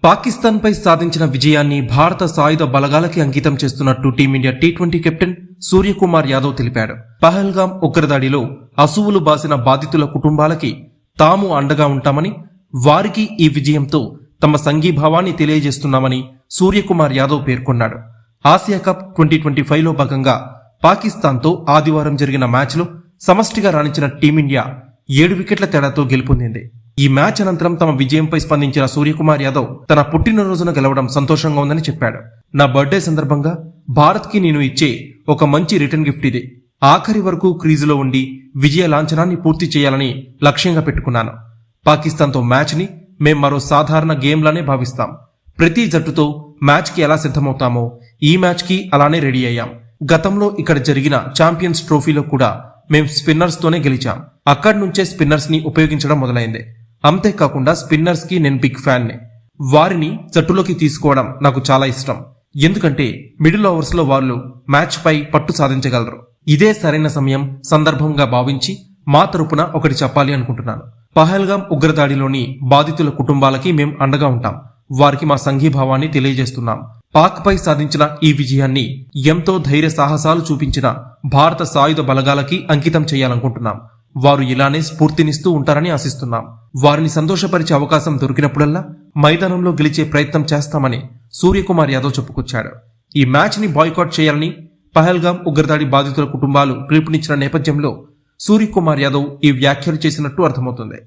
పాకిస్తాన్పై సాధించిన విజయాన్ని భారత సాయుధ బలగాలకి అంకితం చేస్తున్నట్టు team India T20 captain Suryakumar Yadav తెలిపాడు. పహల్గాం ఉగ్రదాడిలో అసువులు బాసిన బాధితుల కుటుంబాలకి తాము అండగా ఉంటామని, వారికి ఈ విజయంతో తమ సంఘీభావాన్ని తెలియజేస్తున్నామని సూర్యకుమార్ యాదవ్ పేర్కొన్నాడు. ఆసియా కప్ 2025లో భాగంగా పాకిస్తాన్తో ఆదివారం జరిగిన మ్యాచ్లో సమష్టిగా రాణించిన టీమిండియా 7 వికెట్ల తేడాతో గెలుపొందింది. ఈ మ్యాచ్ అనంతరం తమ విజయంపై స్పందించిన సూర్యకుమార్ యాదవ్ తన పుట్టినరోజున గెలవడం సంతోషంగా ఉందని చెప్పాడు. నా బర్త్డే సందర్భంగా భారత్ కి నేను ఇచ్చే ఒక మంచి రిటర్న్ గిఫ్ట్ ఇది. ఆఖరి వరకు క్రీజులో ఉండి విజయ లాంఛనాన్ని పూర్తి చేయాలని లక్ష్యంగా పెట్టుకున్నాను. పాకిస్తాన్తో మ్యాచ్ ని మేం మరో సాధారణ గేమ్లానే భావిస్తాం. ప్రతి జట్టుతో మ్యాచ్ కి ఎలా సిద్ధమవుతామో ఈ మ్యాచ్ కి అలానే రెడీ అయ్యాం. గతంలో ఇక్కడ జరిగిన ఛాంపియన్స్ ట్రోఫీలో కూడా మేం స్పిన్నర్స్ తోనే గెలిచాం. అక్కడి నుంచే స్పిన్నర్స్ ని ఉపయోగించడం మొదలైంది. అంతేకాకుండా స్పిన్నర్స్ కి నేను బిగ్ ఫ్యాన్ ని. వారిని జట్టులోకి తీసుకోవడం నాకు చాలా ఇష్టం. ఎందుకంటే మిడిల్ ఓవర్స్ లో వాళ్ళు మ్యాచ్ పై పట్టు సాధించగలరు. ఇదే సరైన సమయం, సందర్భంగా భావించి మా తరపున ఒకటి చెప్పాలి అనుకుంటున్నాను. పహల్గాం ఉగ్రదాడిలోని బాధితుల కుటుంబాలకి మేం అండగా ఉంటాం. వారికి మా సంఘీభావాన్ని తెలియజేస్తున్నాం. పాక్ పై సాధించిన ఈ విజయాన్ని ఎంతో ధైర్య సాహసాలు చూపించిన భారత సాయుధ బలగాలకి అంకితం చేయాలనుకుంటున్నాం. వారు ఇలానే స్ఫూర్తినిస్తూ ఉంటారని ఆశిస్తున్నాం. వారిని సంతోషపరిచే అవకాశం దొరికినప్పుడల్లా మైదానంలో గెలిచే ప్రయత్నం చేస్తామని సూర్యకుమార్ యాదవ్ చెప్పుకొచ్చాడు. ఈ మ్యాచ్ ని బాయ్కాట్ చేయాలని పహల్గాం ఉగ్రదాడి బాధితుల కుటుంబాలు పిలుపునిచ్చిన నేపథ్యంలో సూర్యకుమార్ యాదవ్ ఈ వ్యాఖ్యలు చేసినట్టు అర్థమవుతుంది.